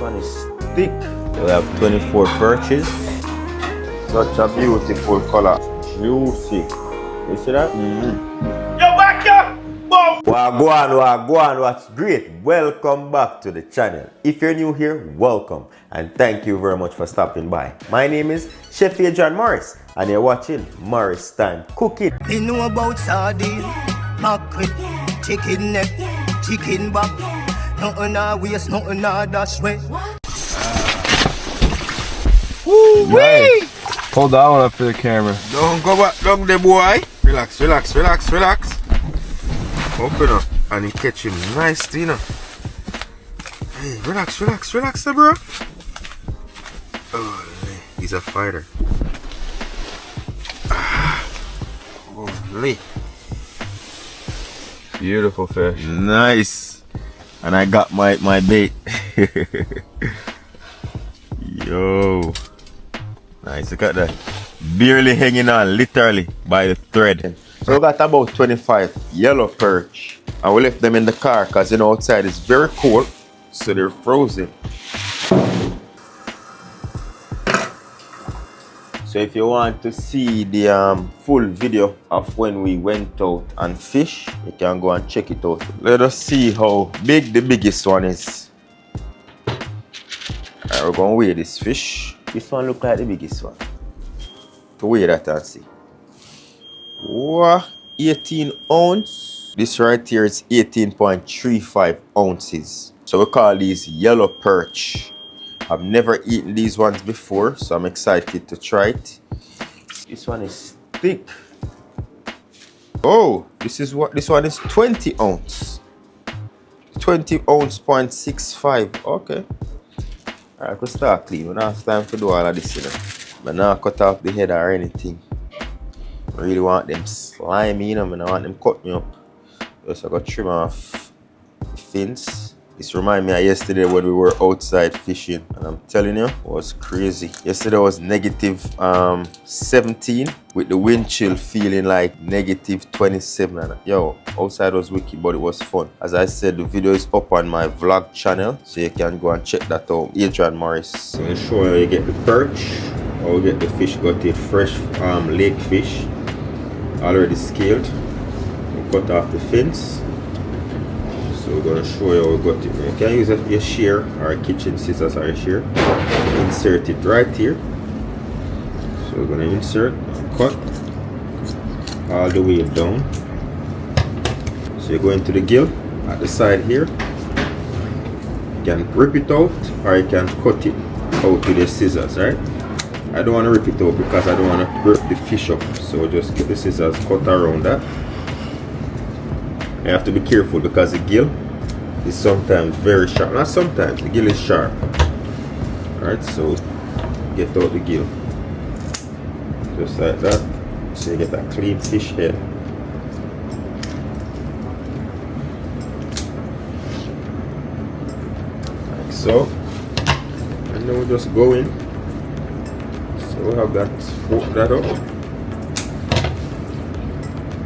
one is thick. We have 24 perches. Such a beautiful color. Juicy. You see that? Yo, back here! Boom! Wagwan, what's great? Welcome back to the channel. If you're new here, welcome. And thank you very much for stopping by. My name is Chef Adrian Morris, and you're watching Morris Time Cooking. They know about sardine, mackerel, chicken neck, chicken back. Nothing I waste, nothing I dash way. Woo wee! Nice. Hold that one up for the camera. Don't go back down there, boy. Relax. Open up and you catch him nice, you know. Hey, relax, there, bro. Oh, he's a fighter. Holy. Beautiful fish. Nice. And I got my bait. Yo. Nice, look at that. Barely hanging on, literally, by the thread. So we got about 25 yellow perch. And we left them in the car because you know outside it's very cold. So they're frozen. So if you want to see the full video of when we went out and fish, you can go and check it out. Let us see how big the biggest one is. Alright, we're going to weigh this fish. This one looks like the biggest one. To weigh that and see. Wow, 18 ounce. This right here is 18.35 ounces. So we call these yellow perch. I've never eaten these ones before, so I'm excited to try it. This one is thick. Oh, this one is 20 ounce. 20 ounce, 0.65. Okay. Alright, we start clean. We don't have time to do all of this, you know. But now cut off the head or anything. I really want them slimy, you know. I don't want them cut me up. Just I got trim off the fins. This reminds me of yesterday when we were outside fishing, and I'm telling you, it was crazy. Yesterday was negative 17 with the wind chill feeling like negative 27. And yo, outside was wicked, but it was fun. As I said, the video is up on my vlog channel, so you can go and check that out. Adrian Morris. I'm gonna show you how you get the perch, how you get the fish. Got it fresh lake fish, already scaled. We cut off the fins. So we're going to show you how we got it. You can use your shear or a kitchen scissors or a shear. Insert it right here. So we're going to insert and cut all the way down. So you go into the gill at the side here. You can rip it out or you can cut it out with your scissors, right? I don't want to rip it out because I don't want to rip the fish up. So just get the scissors, cut around that. You have to be careful because the gill is sometimes very sharp. Not sometimes, the gill is sharp. Alright, so get out the gill. Just like that. So you get a clean fish head. Like so. And then we just go in. So we have that, open that up.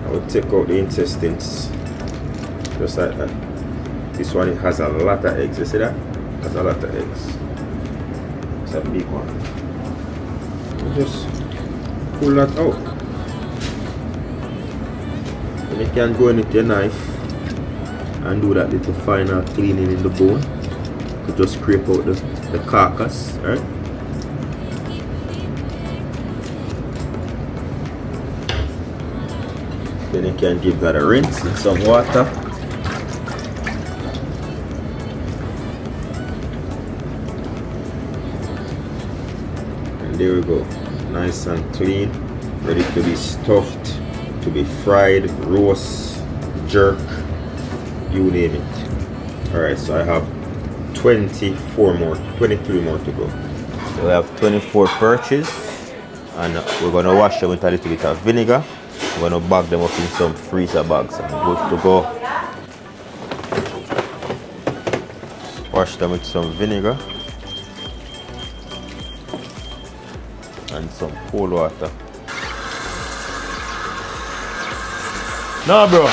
I will take out the intestines. Just like that. This one, it has a lot of eggs. You see that? It has a lot of eggs. It's a big one. You just pull that out. And you can go in with your knife and do that little final cleaning in the bone to just scrape out the carcass, right? Then you can give that a rinse in some water. There we go, nice and clean, ready to be stuffed, to be fried, roast, jerk, you name it. Alright, so I have 23 more to go. So we have 24 perches, and we're going to wash them with a little bit of vinegar. We're going to bag them up in some freezer bags and good to go. Wash them with some vinegar and some cold water. No bro,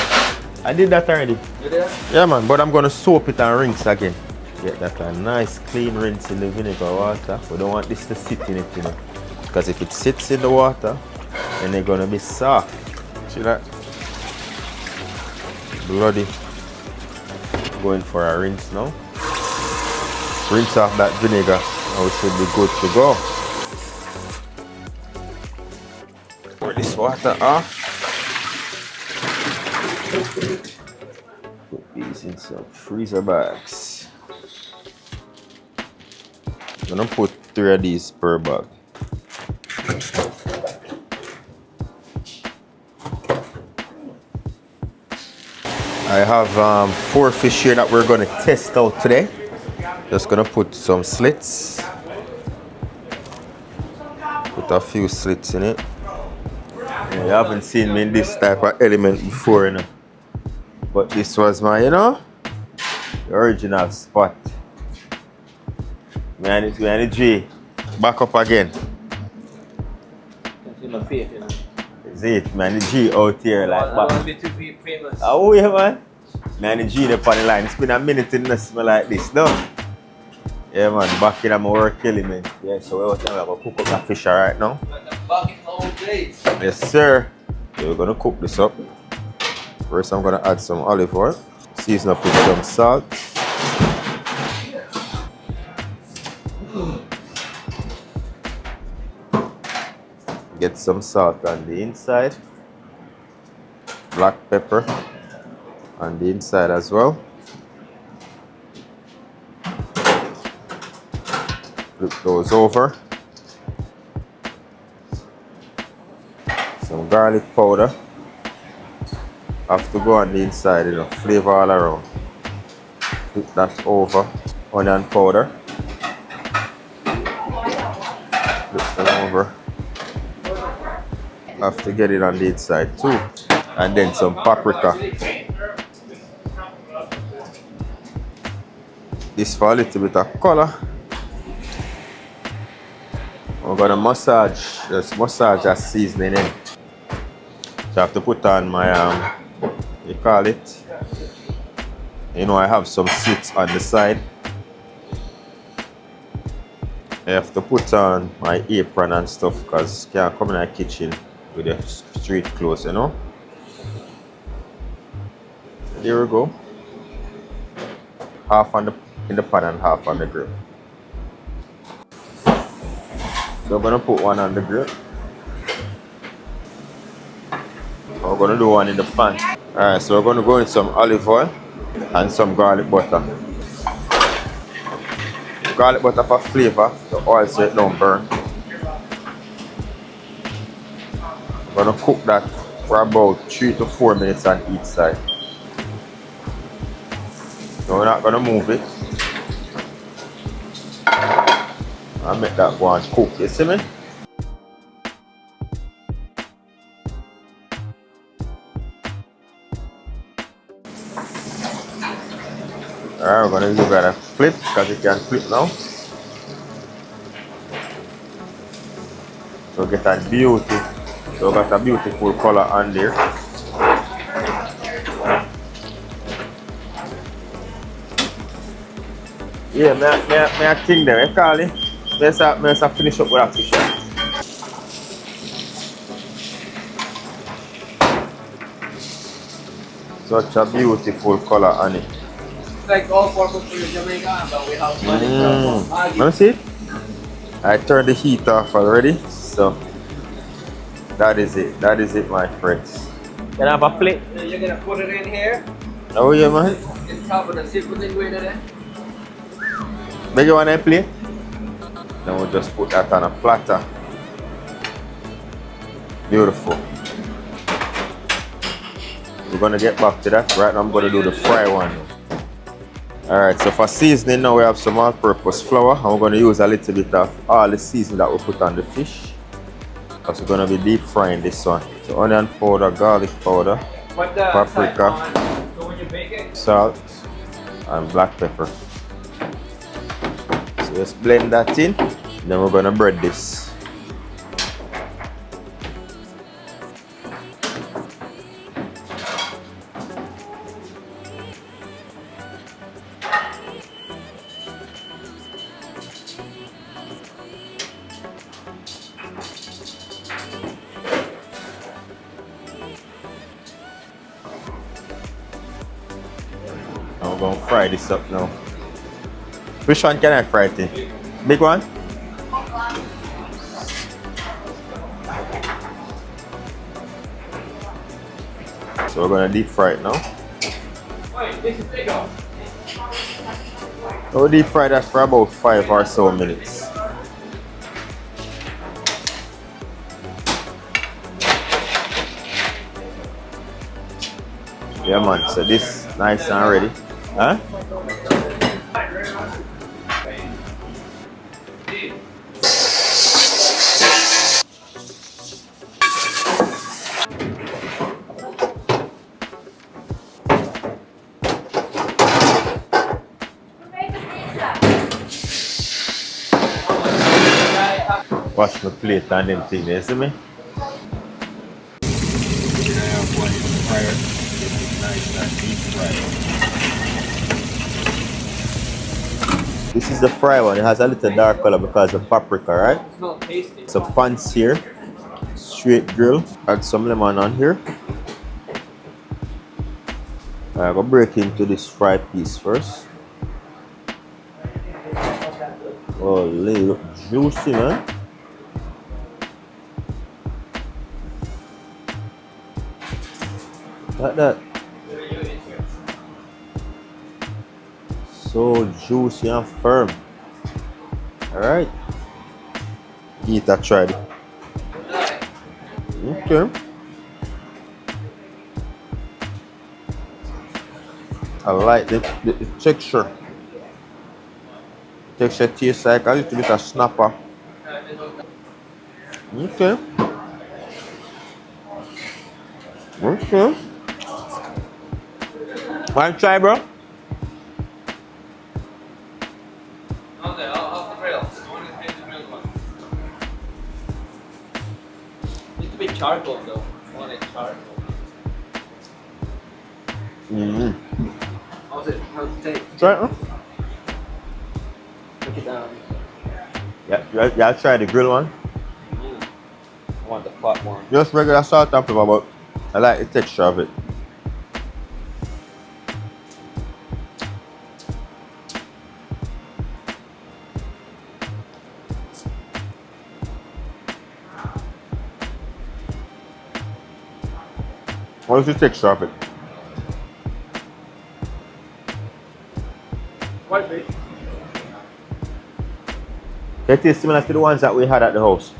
I did that already. You did? Yeah man, but I'm gonna soap it and rinse again. Get that a nice clean rinse in the vinegar water. We don't want this to sit in it, you know. Because if it sits in the water, then they're gonna be soft. See that? Bloody. Going for a rinse now. Rinse off that vinegar and we should be good to go. Pour this water off. Put these in some freezer bags. I'm gonna put 3 of these per bag. I have 4 fish here that we're gonna test out today. Just gonna put some slits. Put a few slits in it. Yeah, you haven't seen me in this type of element before, you know. But this was my, you know, the original spot. Man, it's the G. Back up again. Is it, man? The G out here, like back. Oh, yeah, man. Man, the G up on the line. It's been a minute in the smell like this, no? Yeah, man, back in my work element. Yeah, so we're going to cook up that fish right now. Back in the old days. Yes, sir. So we're going to cook this up. First, I'm going to add some olive oil. Season up with some salt. Get some salt on the inside. Black pepper on the inside as well. Flip those over. Some garlic powder. Have to go on the inside, you know, flavor all around. Flip that over. Onion powder. Flip them over. Have to get it on the inside too. And then some paprika. This for a little bit of color. We're gonna massage, just massage that seasoning in. So I have to put on my, you call it, you know, I have some slits on the side. I have to put on my apron and stuff because I can't come in the kitchen with the street clothes, you know. Here we go. Half on in the pan and half on the grill. So I'm gonna put one on the grill. We're gonna do one in the pan. Alright, so we're gonna go in some olive oil and some garlic butter. Garlic butter for flavor, the oil so it don't burn. We're gonna cook that for about 3 to 4 minutes on each side. So we're not gonna move it. I'll make that one cook, you see me? Alright, we're gonna give that a flip because it can flip now. So get that beauty. So got a beautiful color on there. Yeah, may I think them, you call it? Let's finish up with that fish. Such a beautiful color on it. It's like all purpose for Jamaica, but we have money from Let me see. I turned the heat off already, so that is it. That is it, my friends. Can I have a plate? So you're gonna put it in here. Oh yeah, man. In top of the simple thing with it. Make you want a plate? Then we'll just put that on a platter. Beautiful. We're gonna get back to that. Right now I'm gonna do the fry one. Alright, so for seasoning now we have some all-purpose flour and we're gonna use a little bit of all the seasoning that we put on the fish. Because we're gonna be deep frying this one. So onion powder, garlic powder, paprika, salt, and black pepper. So just blend that in. Then we're gonna bread this. I'm gonna fry this up now. Which one can I fry it in? Big one? So we're gonna deep fry it now. Wait, this is bigger. We'll deep fry that for about 5 or so minutes. Yeah man, so this nice and ready. Huh? Wash my plate and them things, you see me? This is the fry one. It has a little dark color because of paprika, right? It's not tasty. So pans here, straight grill. Add some lemon on here. I'm gonna break into this fry piece first. Oh, look juicy, man. Like that. So juicy and firm. Alright. Eat that try it. Okay. I like the texture. Texture tastes like a little bit of snapper. Okay. Okay. Want to try, bro? Okay, I'll the grill. I want to taste the grilled one. Needs to be charcoal though. I want it charcoal. How's it? How's it taste? Try it, huh? Look it down. Yeah, try the grill one. I want the flat one. Just regular salt and pepper, but I like the texture of it. What is the texture of it? Quite big. It is similar to the ones that we had at the house.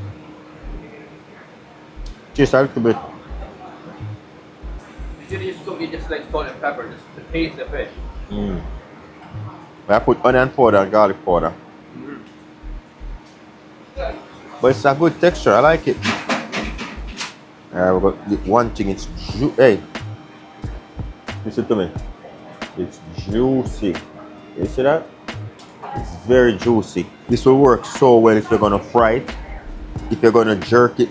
Just a little bit. You should just cook it just like salt and pepper, just to taste the fish. I put onion powder and garlic powder. But it's a good texture, I like it. We got the one thing, it's hey, listen to me. It's juicy. You see that? It's very juicy. This will work so well if you're gonna fry it. If you're gonna jerk it,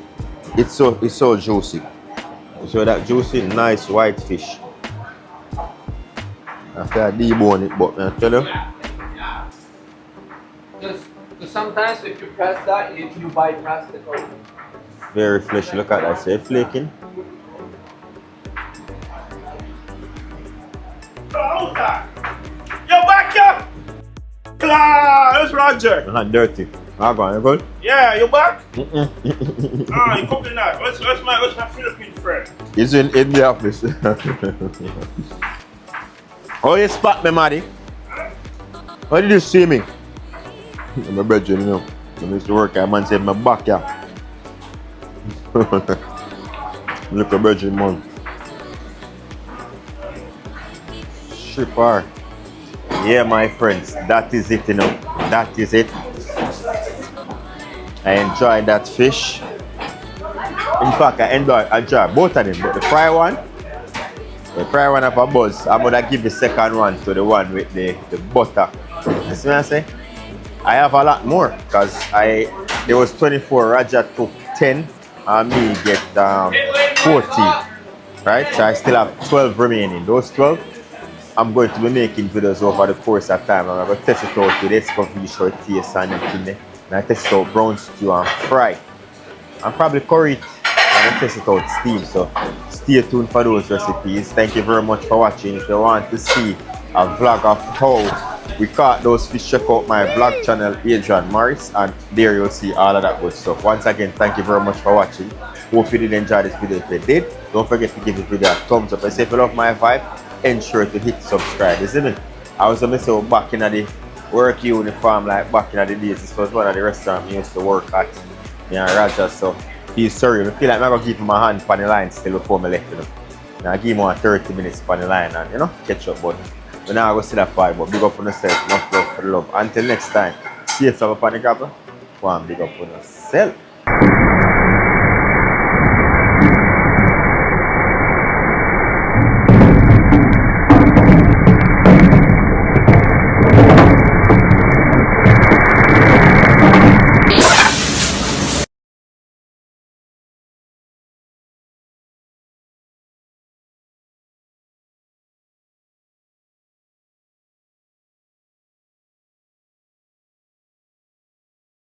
it's so juicy. So that juicy, nice white fish. After I debone it, but I tell you. Because sometimes if you press that, you bypass the coat. Very fleshy. Look at that. See it flaking? Yo, back here! Class, Roger. Not dirty. You good? Yeah, you back? You cooking that? What's my Philippine friend? He's in the office. Oh, you spot me, Maddie? How did you see me? My brother, you know. I used to work at man said my back, yeah. Look at brother, man. Shipper. Yeah, my friends, that is it, you know. That is it. I enjoyed that fish. In fact, I enjoyed both of them, but the fry one have a buzz. I'm gonna give the second one to the one with the butter. You see what I say? I have a lot more because there was 24, Raja took 10, and me get 14. Right? So I still have 12 remaining. Those 12, I'm going to be making videos over the course of time. I'm going to test it out with escovitch for taste and everything. And I test it out brown stew and fry. And probably curry it and test it out steam. So stay tuned for those recipes. Thank you very much for watching. If you want to see a vlog of how we caught those fish. Check out my vlog channel, Adrian Morris, and there you'll see all of that good stuff. Once again, thank you very much for watching. Hope you did enjoy this video. If you did, don't forget to give this video a thumbs up. And if you love my vibe, ensure to hit subscribe. You see me? I was myself back in the work uniform, like back in the days. This was one of the restaurants I used to work at. Me and Roger, so he's sorry. I feel like I'm going to keep my hand on the line still before I left. Now I give him 30 minutes on the line and catch up. But we're not going to see that part. But big up on yourself. Enough love for the love. Until next time, safe travel upon the gabber. Go and big up on yourself.